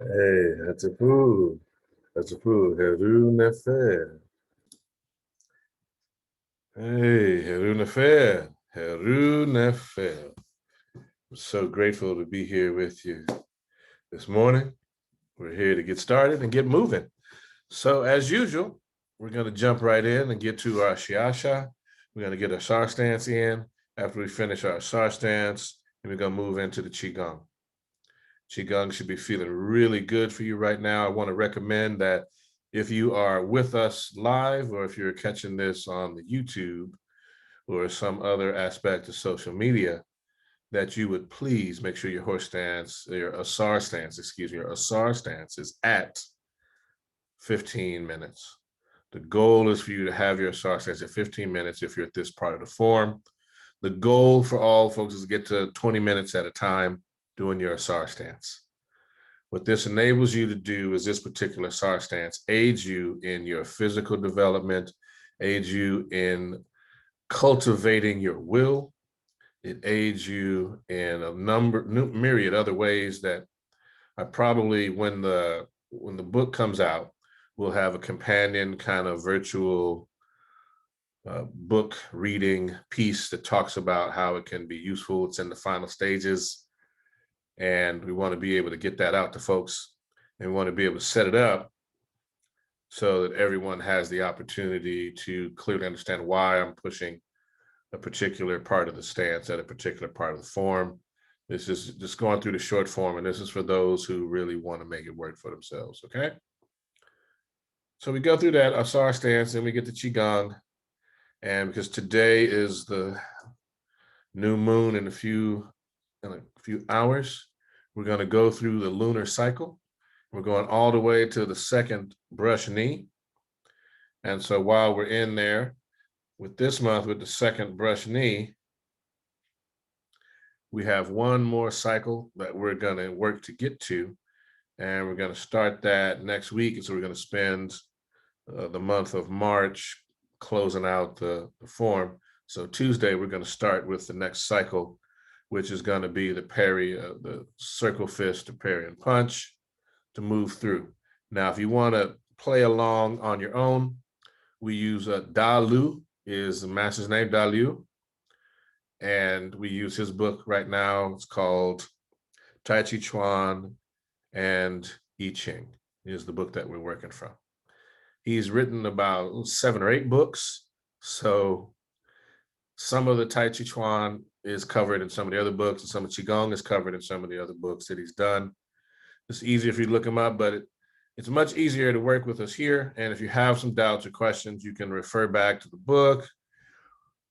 Hey, Hatipu. Hatipu, Heru Nefer. Hey, Heru Nefer. Heru Nefer. I'm so grateful to be here with you this morning. We're here to get started and get moving. So, as usual, we're going to jump right in and get to our Shiasha. We're going to get our Asar Stance in. After we finish our Asar Stance, and we're going to move into the Qigong. Qigong should be feeling really good for you right now. I want to recommend that if you are with us live or if you're catching this on the YouTube or some other aspect of social media, that you would please make sure your your Asar stance is at 15 minutes. The goal is for you to have your Asar stance at 15 minutes if you're at this part of the form. The goal for all folks is to get to 20 minutes at a time doing your Asar stance. What this enables you to do is this particular Asar stance aids you in your physical development, aids you in cultivating your will. It aids you in a myriad other ways that I probably, when the book comes out, we'll have a companion kind of virtual book reading piece that talks about how it can be useful. It's in the final stages. And we want to be able to get that out to folks, and we want to be able to set it up so that everyone has the opportunity to clearly understand why I'm pushing a particular part of the stance at a particular part of the form. This is just going through the short form, and this is for those who really want to make it work for themselves, okay? So we go through that Asar stance, and we get the Qigong, and because today is the new moon in a few hours, we're going to go through the lunar cycle. We're going all the way to the second brush knee. And so while we're in there with this month, with the second brush knee, we have one more cycle that we're going to work to get to. And we're going to start that next week. And so we're going to spend the month of March closing out the form. So Tuesday, we're going to start with the next cycle, which is going to be the parry, the circle fist to parry and punch to move through. Now, if you want to play along on your own, we use Da Lu, is the master's name, Da Lu. And we use his book right now. It's called Taijiquan and Qigong, is the book that we're working from. He's written about 7 or 8 books. So some of the Taijiquan is covered in some of the other books, and some of Qigong is covered in some of the other books that he's done. It's easier if you look him up, but it's much easier to work with us here. And if you have some doubts or questions, you can refer back to the book.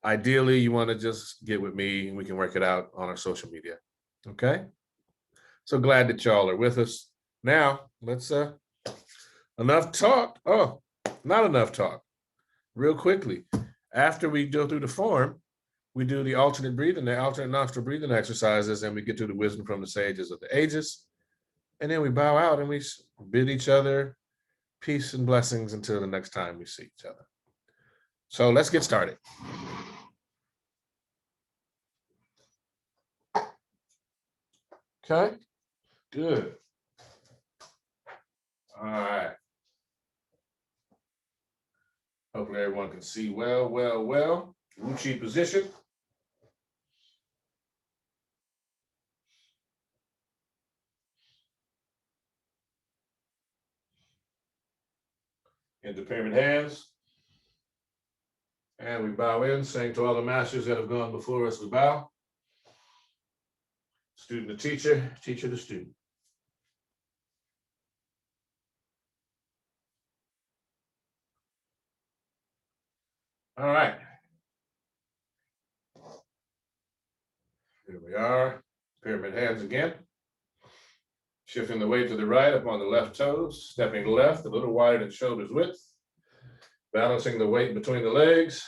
Ideally, you want to just get with me and we can work it out on our social media. Okay? So glad that y'all are with us. Now, let's enough talk. Oh, not enough talk. Real quickly, after we go through the form, we do the alternate nostril breathing exercises, and we get to the wisdom from the sages of the ages. And then we bow out and we bid each other peace and blessings until the next time we see each other. So let's get started. Okay, good. All right. Hopefully everyone can see well. Wuchi position. Into pyramid hands. And we bow in, saying to all the masters that have gone before us, we bow. Student to teacher, teacher to student. All right. Here we are, pyramid hands again. Shifting the weight to the right upon the left toes, stepping left a little wider than shoulders width. Balancing the weight between the legs.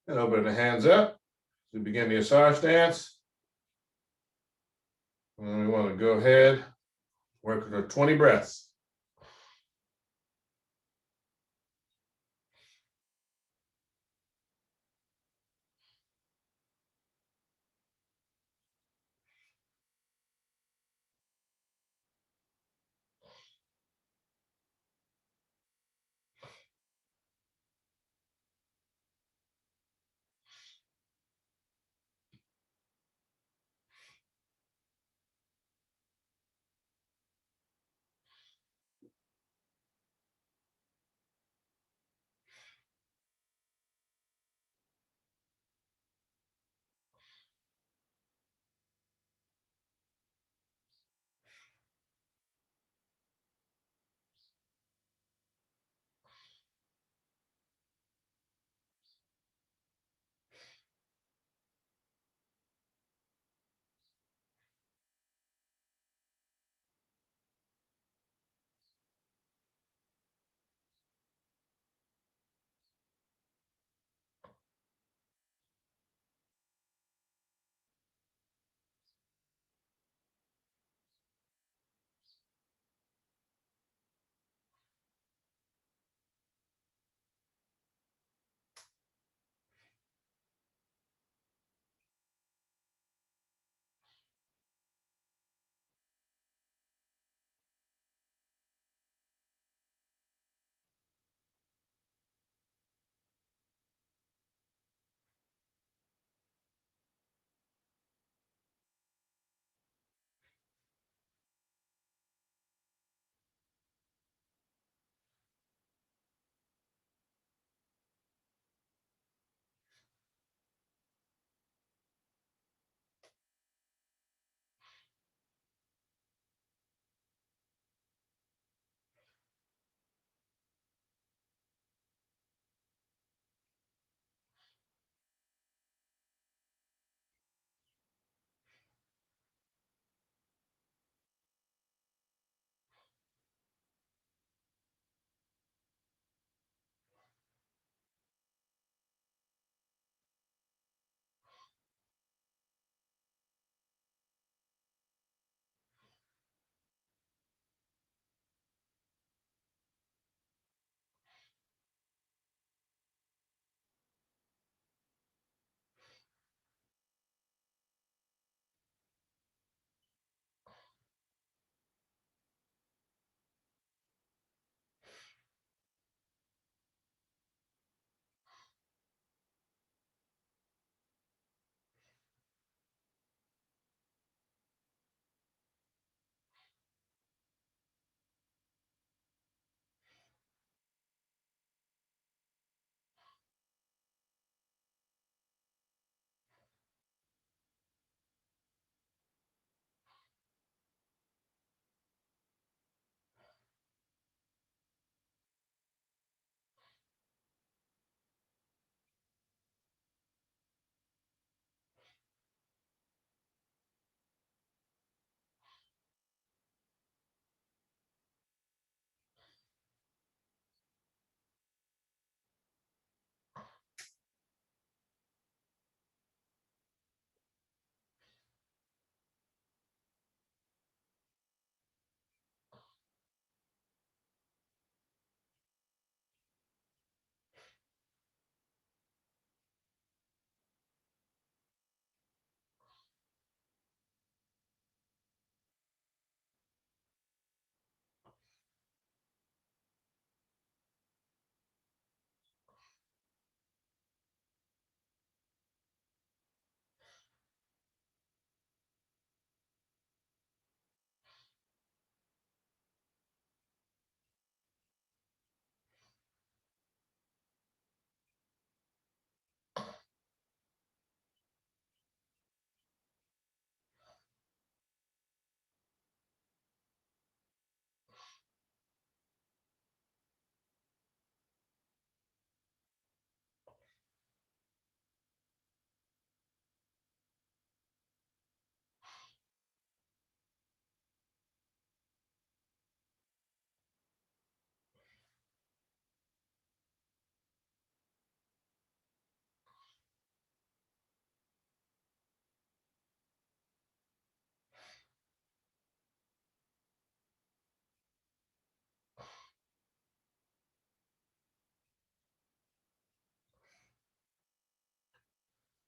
And open the hands up. We begin the Asar stance. And we want to go ahead, work with 20 breaths.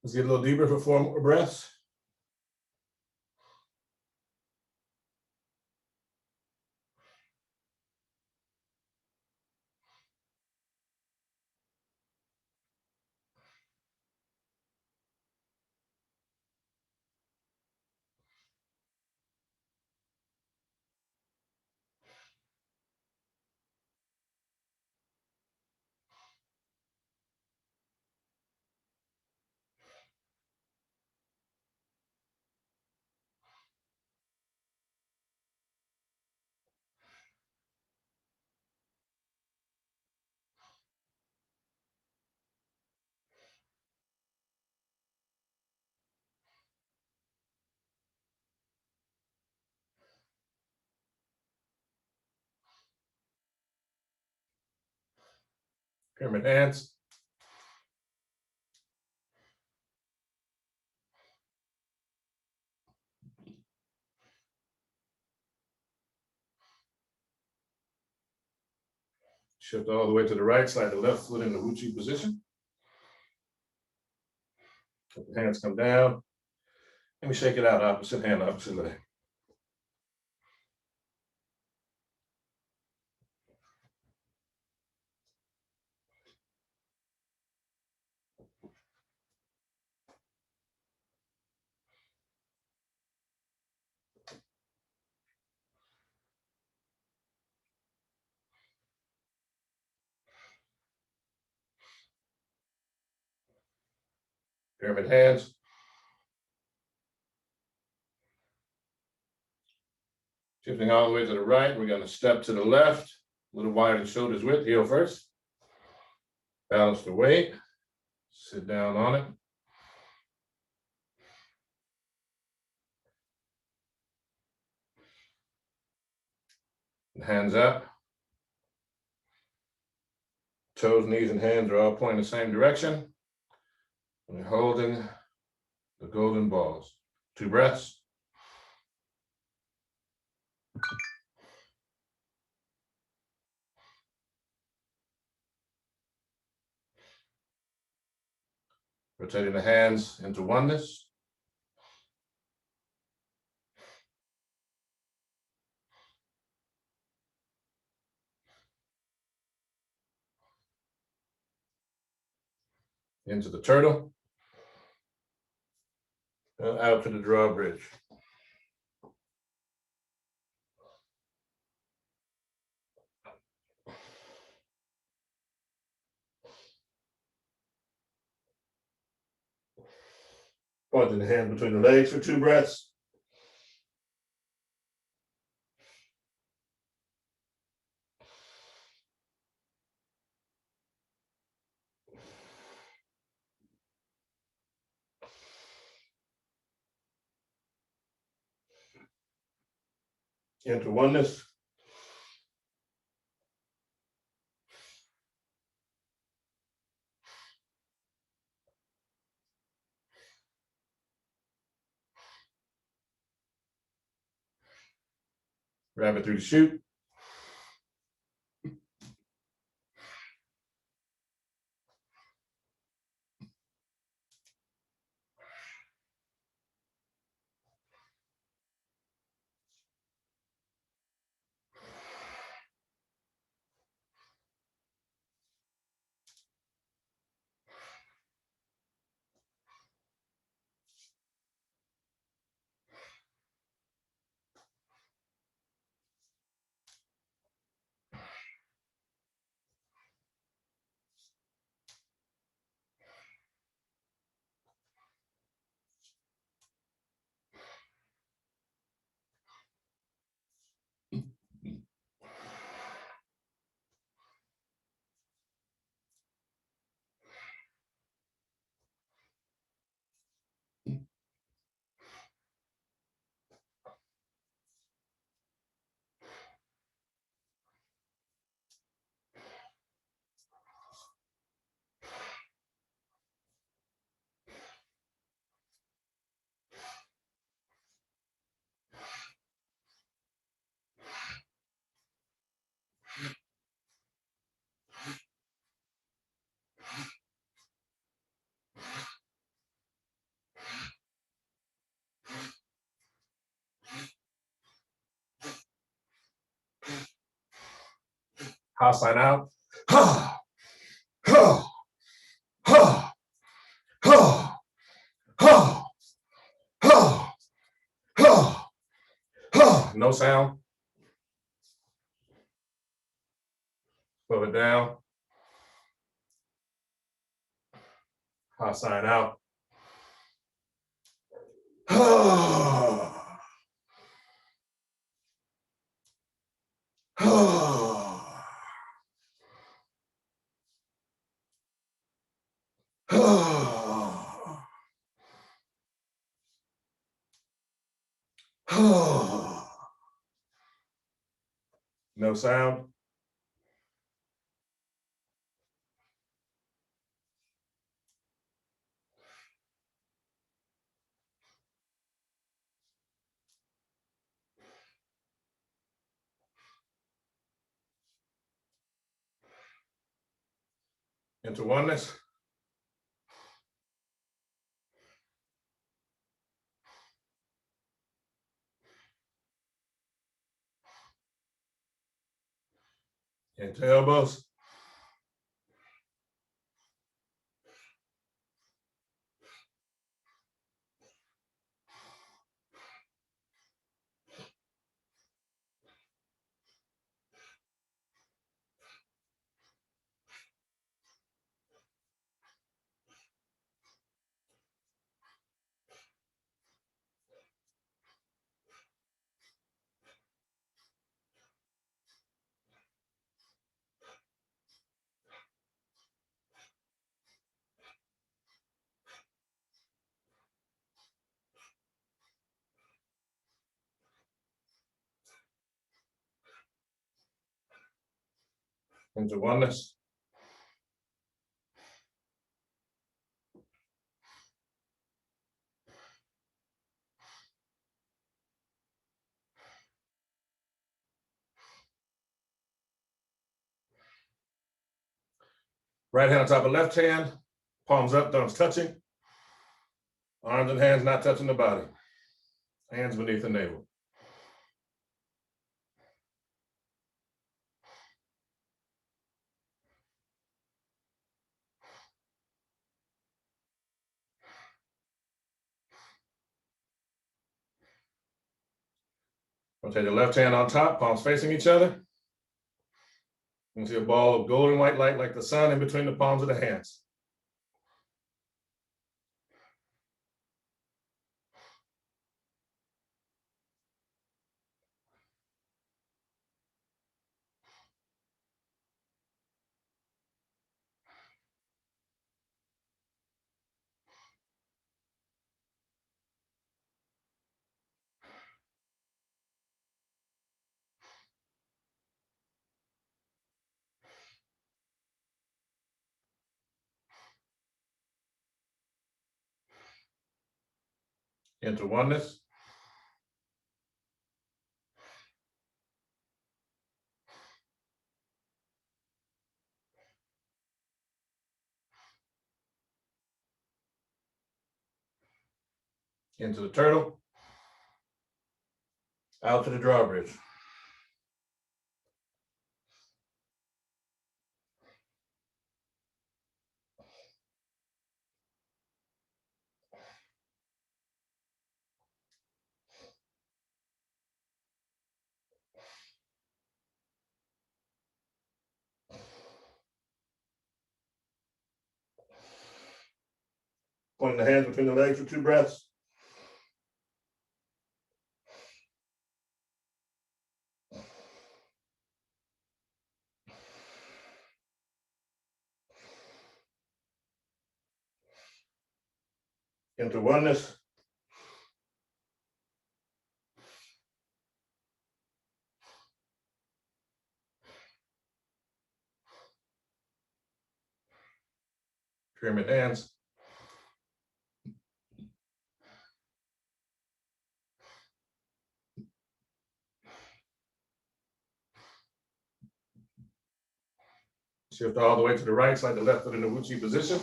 Let's get a little deeper for 4 more breaths. Pyramid hands. Shift all the way to the right, slide the left foot in the Wuchi position. Let the hands come down. And we shake it out, opposite hand, opposite leg. Pyramid hands. Shifting all the way to the right, we're going to step to the left, a little wider than shoulders width, heel first. Balance the weight, sit down on it. And hands up. Toes, knees, and hands are all pointing the same direction. And we're holding the golden balls. 2 breaths. Rotating the hands into oneness. Into the turtle. And out to the drawbridge. Pointing the hand between the legs for 2 breaths. Into oneness. Rabbit through the chute. Ha sign out. Ha, ha, ha, ha, ha, ha, ha, ha. No sound. Slow it down. Ha sign out. Ha, ha, ha, ha. No sound. Into oneness. Into elbows. Into oneness. Right hand on top of left hand, palms up, thumbs touching. Arms and hands not touching the body. Hands beneath the navel. Rotate the left hand on top, palms facing each other. You can see a ball of golden white light like the sun in between the palms of the hands. Into oneness. Into the turtle. Out to the drawbridge. Pointing the hands between the legs for 2 breaths. Into oneness. Pyramid hands. Shift all the way to the right, slide the left foot in the Wuchi position.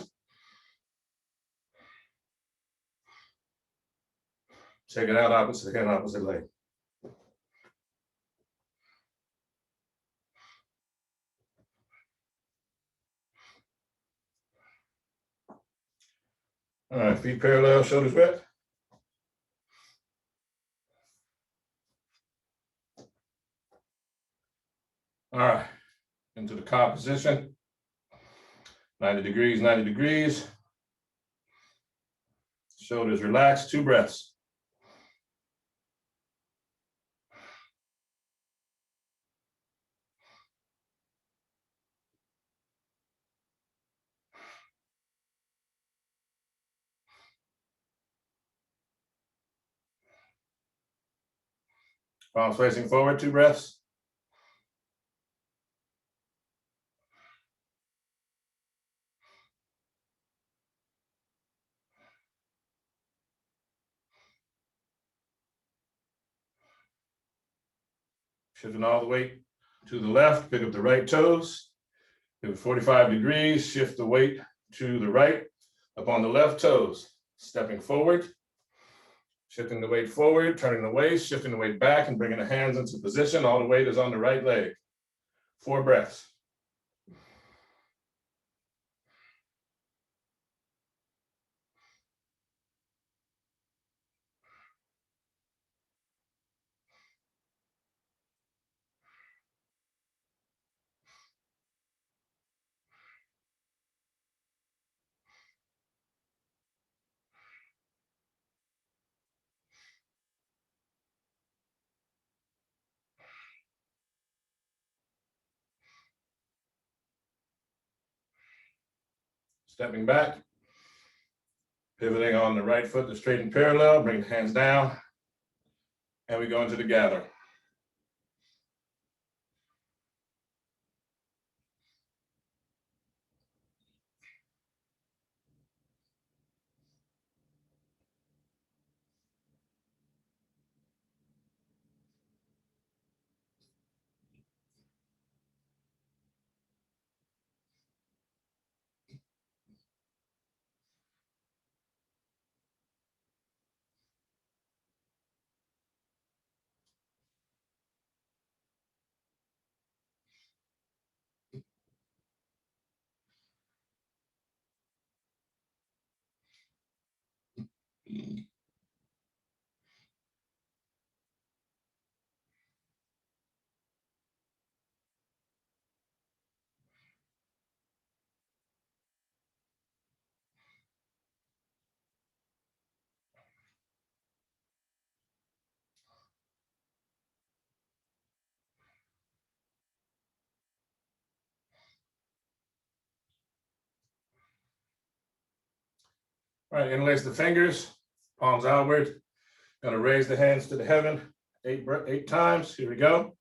Check it out, opposite hand, opposite leg. All right, feet parallel, shoulders wet. All right, into the cow position. 90 degrees, 90 degrees. Shoulders relaxed, 2 breaths. Palms facing forward, 2 breaths. Shifting all the weight to the left, pick up the right toes. Give it 45 degrees, shift the weight to the right, up on the left toes. Stepping forward, shifting the weight forward, turning the waist, shifting the weight back, and bringing the hands into position. All the weight is on the right leg. 4 breaths. Stepping back, pivoting on the right foot to straighten parallel, bring the hands down, and we go into the gather. All right, interlace the fingers, palms outward. Gonna raise the hands to the heaven 8 times. Here we go.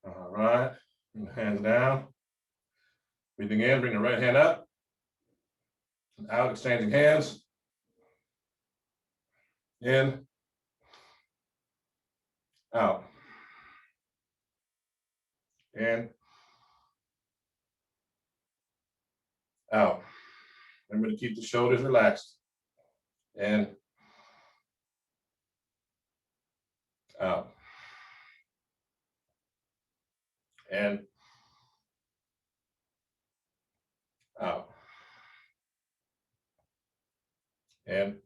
All right, bring the hands down. Breathing in, bring the right hand up. Out, exchanging hands. In, out. In, out. Remember to keep the shoulders relaxed. In, out. In, out. In,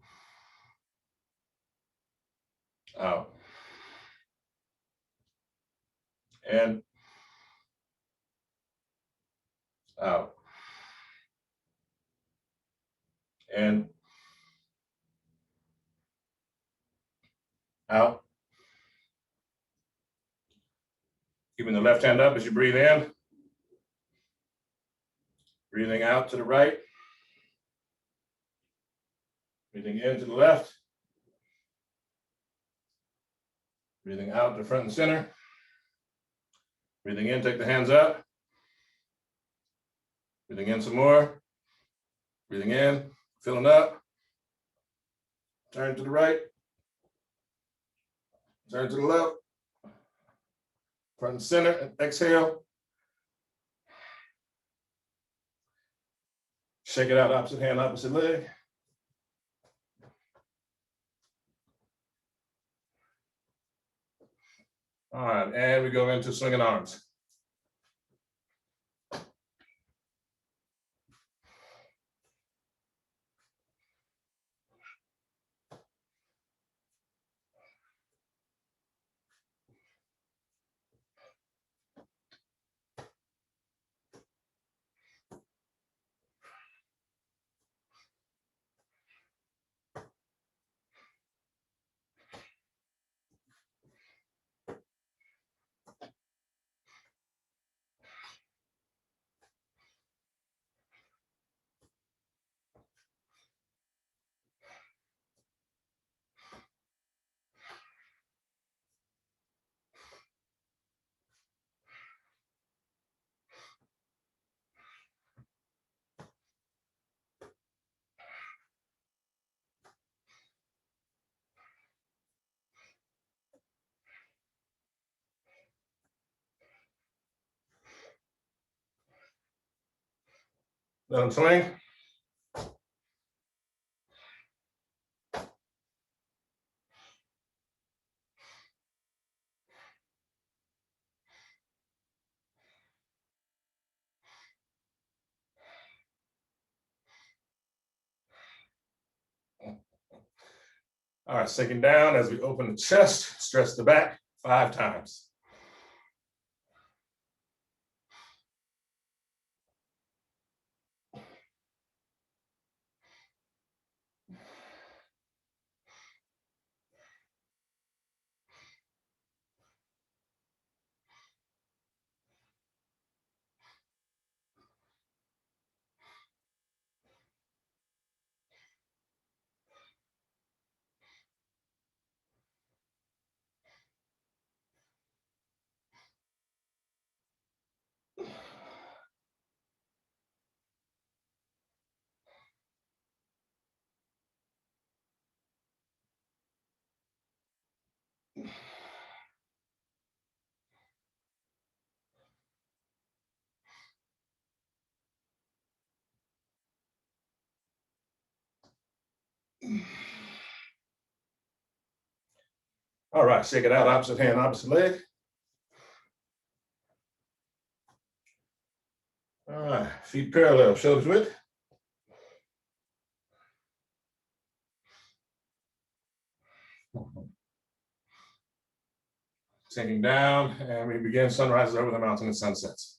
out. In, out. In, out. Keeping the left hand up as you breathe in. Breathing out to the right. Breathing in to the left. Breathing out to front and center. Breathing in, take the hands up. Breathing in some more. Breathing in, filling up. Turn to the right. Turn to the left. Front and center, and exhale. Shake it out, opposite hand, opposite leg. All right, and we go into swinging arms. Let them swing. All right, sinking down as we open the chest, stretch the back 5 times. All right, shake it out, opposite hand, opposite leg. All right, feet parallel, shoulders width. Sinking down, and we begin sunrises over the mountain and sunsets.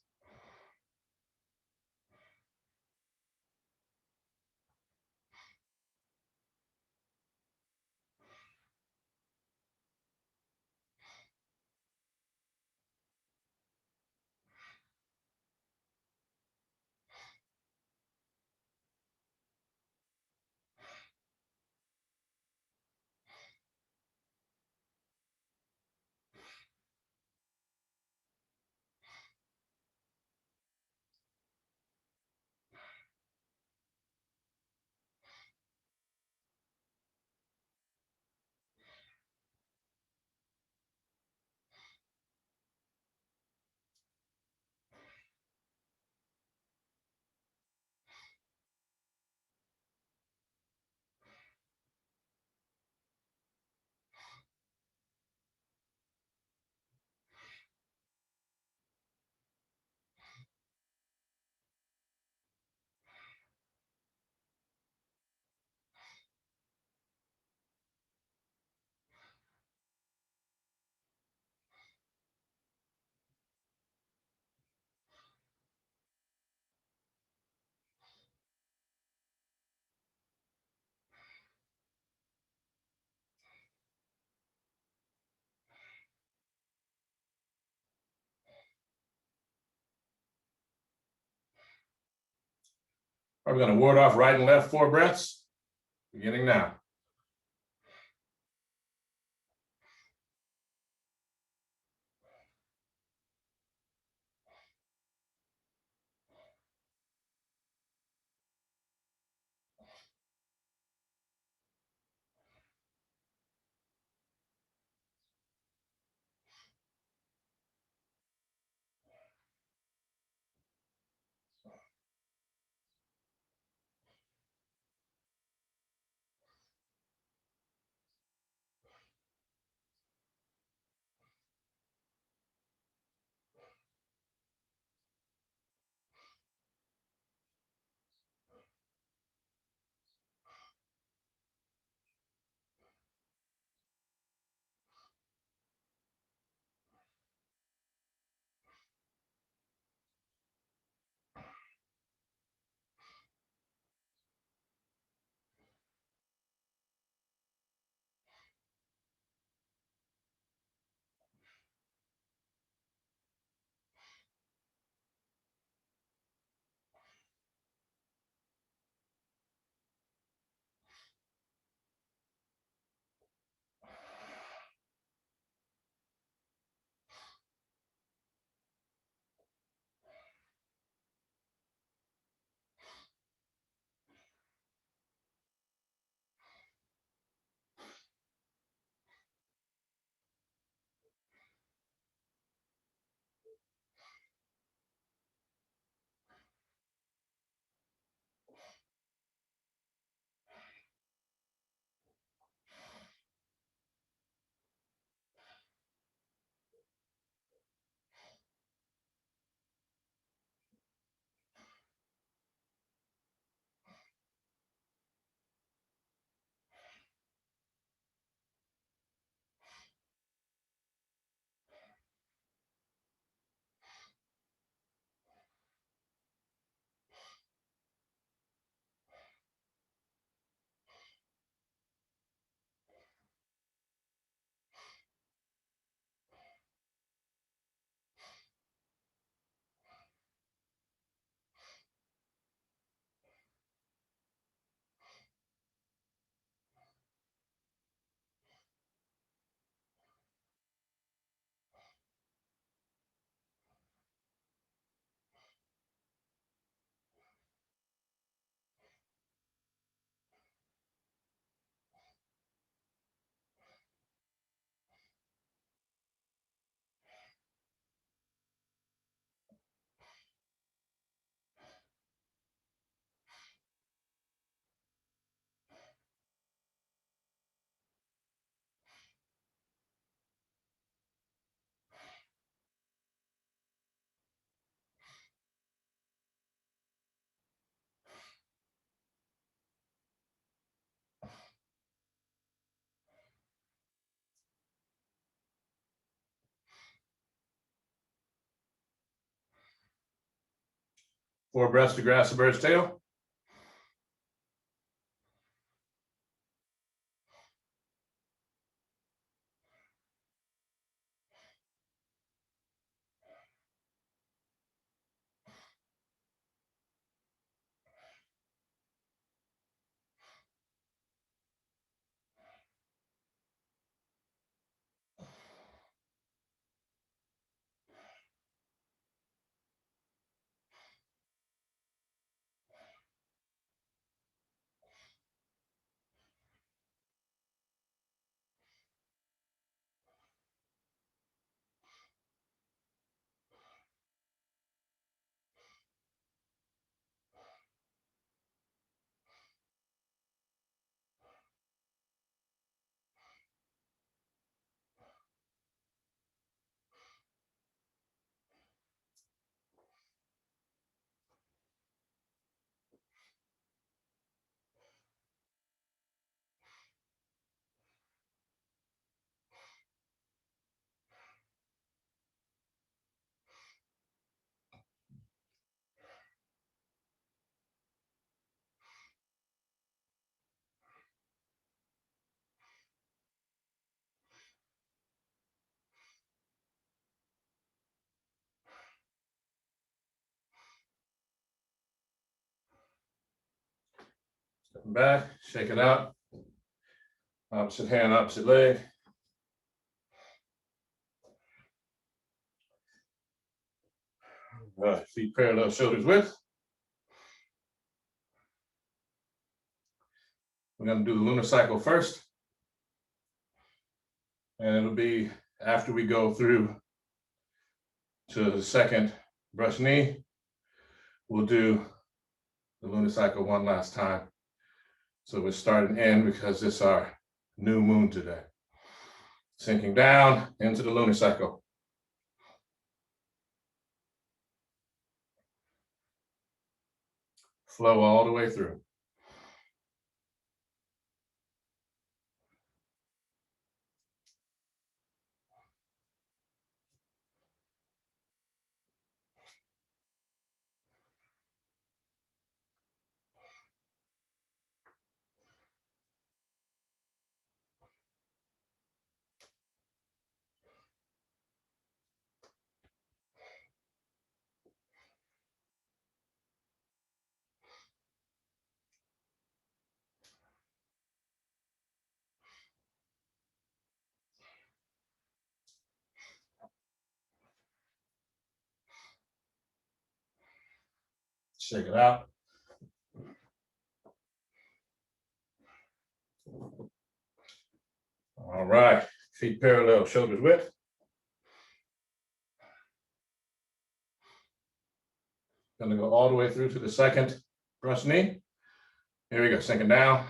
We're going to ward off right and left 4 breaths, beginning now. Four breaths to grasp the bird's tail. Back, shake it out. Opposite hand, opposite leg. Feet parallel, shoulders width. We're going to do the lunar cycle first. And it'll be after we go through to the second brush knee, we'll do the lunar cycle one last time. So we're starting in because it's our new moon today. Sinking down into the lunar cycle. Flow all the way through. Shake it out. All right, feet parallel, shoulders width. Gonna go all the way through to the second brush knee. Here we go, sinking down.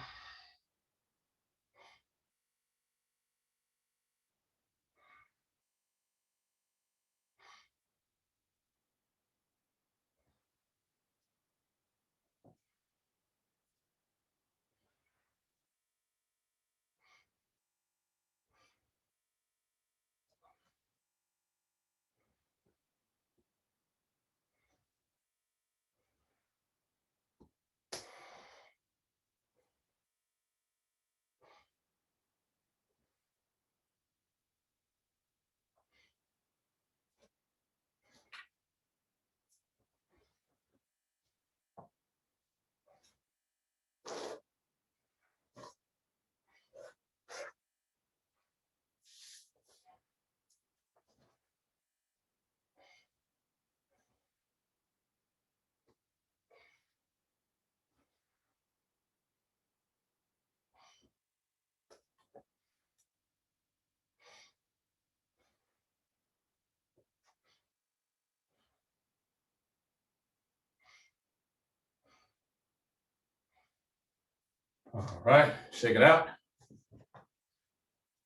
All right, shake it out.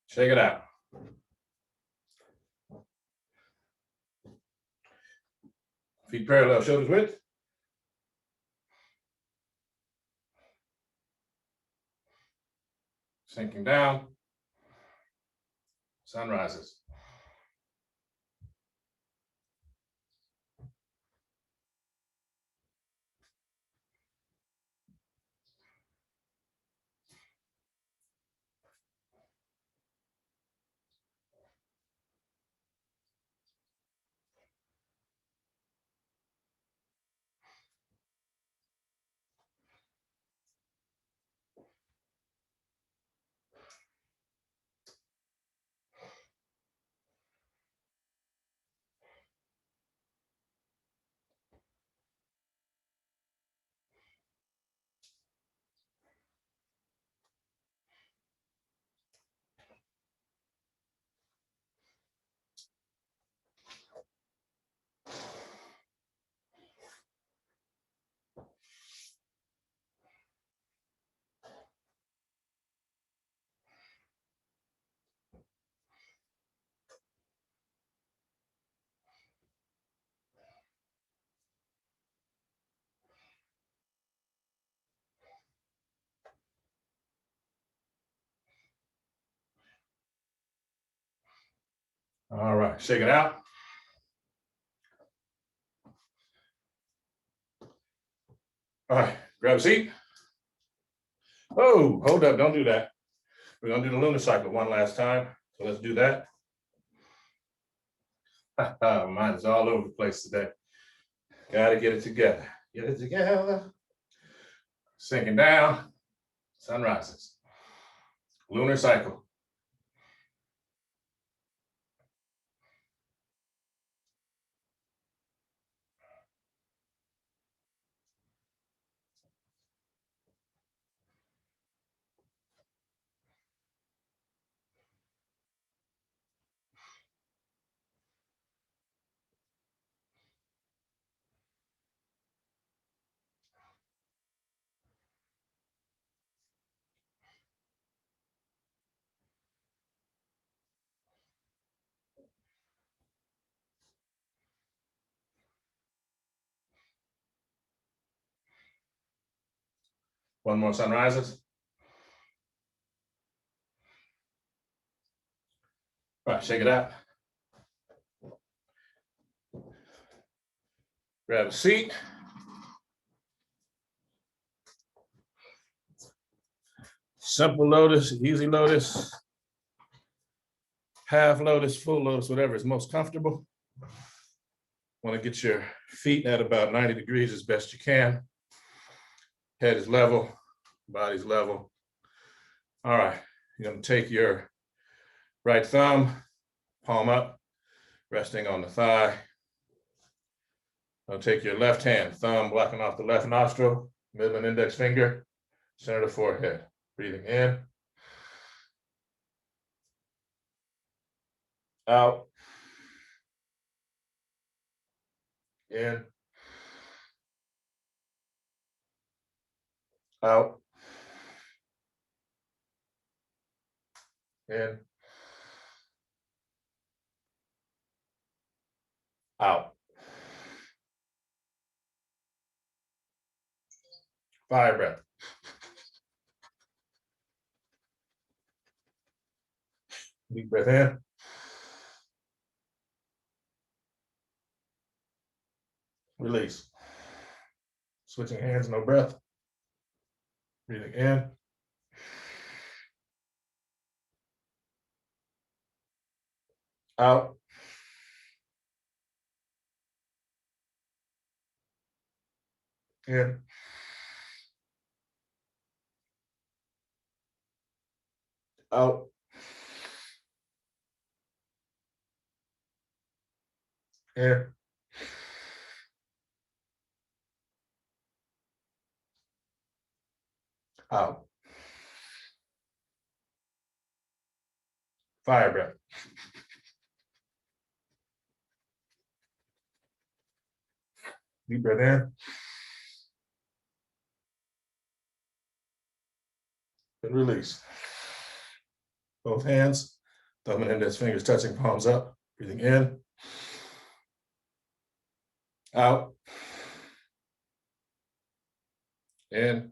Shake it out. Feet parallel, shoulders width. Sinking down. Sun rises. All right, shake it out. All right, grab a seat. Oh, hold up, don't do that. We're gonna do the lunar cycle one last time. So let's do that. Mine is all over the place today. Gotta get it together. Get it together. Sinking down. Sun rises. Lunar cycle. One more sun rises. All right, shake it out. Grab a seat. Simple lotus, easy lotus, half lotus, full lotus, whatever is most comfortable. Want to get your feet at about 90 degrees as best you can. Head is level, body's level. All right, you're going to take your right thumb, palm up, resting on the thigh. I'll take your left hand, thumb blocking off the left nostril, middle and index finger, center of the forehead. Breathing in, out, in, out, in, out. Fire breath. Deep breath in. Release. Switching hands, no breath. Breathing in. Out. In. Out. In. Out. Fire breath. Deep breath in. And release. Both hands, thumb and index fingers touching, palms up. Breathing in. Out. In.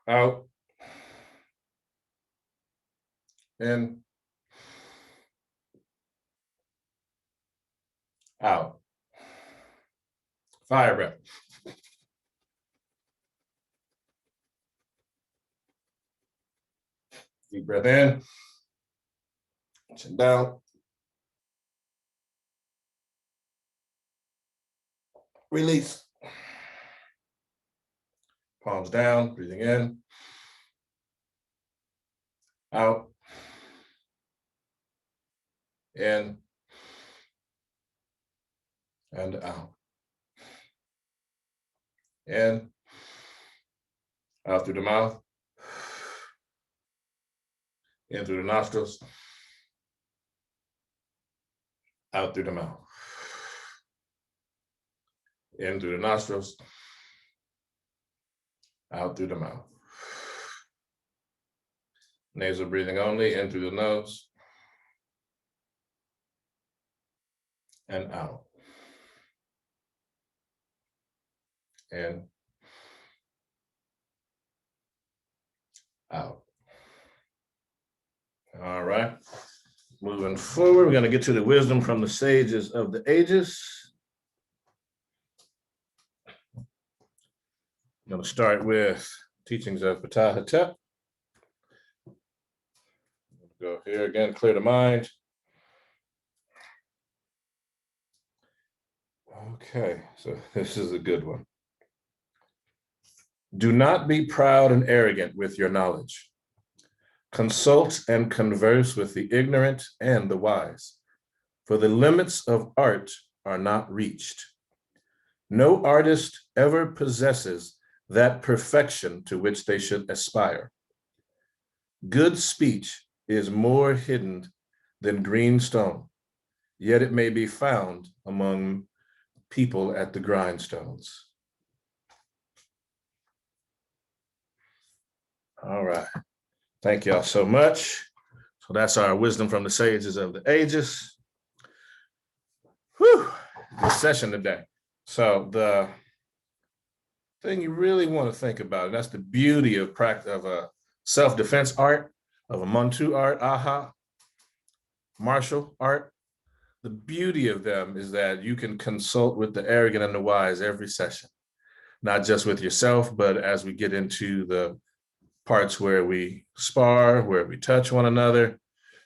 Out. In. Out. Fire breath. Deep breath in. Chin down. Release. Palms down, breathing in. Out. In. And out. In. Out through the mouth. In through the nostrils. Out through the mouth. In through the nostrils. Out through the mouth. Nasal breathing only, in through the nose. And out. In. Out. All right. Moving forward, we're going to get to the wisdom from the sages of the ages. I'm going to start with teachings of Ptah-Hotep. Go here again, clear the mind. Okay, so this is a good one. Do not be proud and arrogant with your knowledge. Consult and converse with the ignorant and the wise, for the limits of art are not reached. No artist ever possesses that perfection to which they should aspire. Good speech is more hidden than green stone, yet it may be found among people at the grindstones. All right. Thank y'all so much. So that's our wisdom from the sages of the ages. Whew, good session today. So the thing you really want to think about, and that's the beauty of practice of a self-defense art, of a Mantu art, aha, martial art. The beauty of them is that you can consult with the arrogant and the wise every session, not just with yourself, but as we get into the parts where we spar, where we touch one another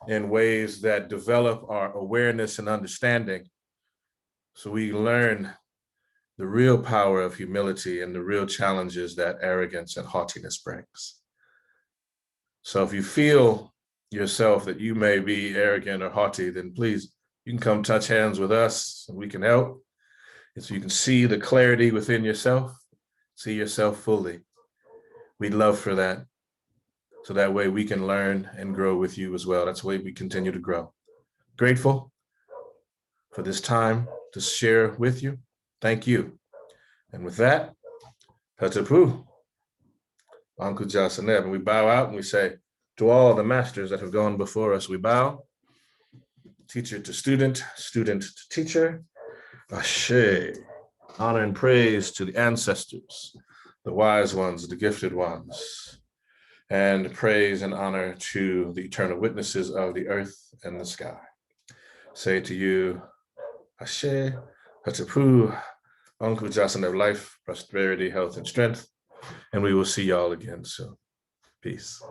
in ways that develop our awareness and understanding. So we learn the real power of humility and the real challenges that arrogance and haughtiness brings. So if you feel yourself that you may be arrogant or haughty, then please, you can come touch hands with us and we can help. And so you can see the clarity within yourself, see yourself fully. We'd love for that. So that way we can learn and grow with you as well. That's the way we continue to grow. Grateful for this time to share with you. Thank you. And with that, Ptah-Hotep, Anku Jasaneb, and we bow out and we say, to all the masters that have gone before us, we bow. Teacher to student, student to teacher. Ashe. Honor and praise to the ancestors, the wise ones, the gifted ones. And praise and honor to the eternal witnesses of the earth and the sky. Say to you, Ashe, Ptah-Hotep, Anku Jasaneb, life, prosperity, health, and strength. And we will see y'all again soon. Peace.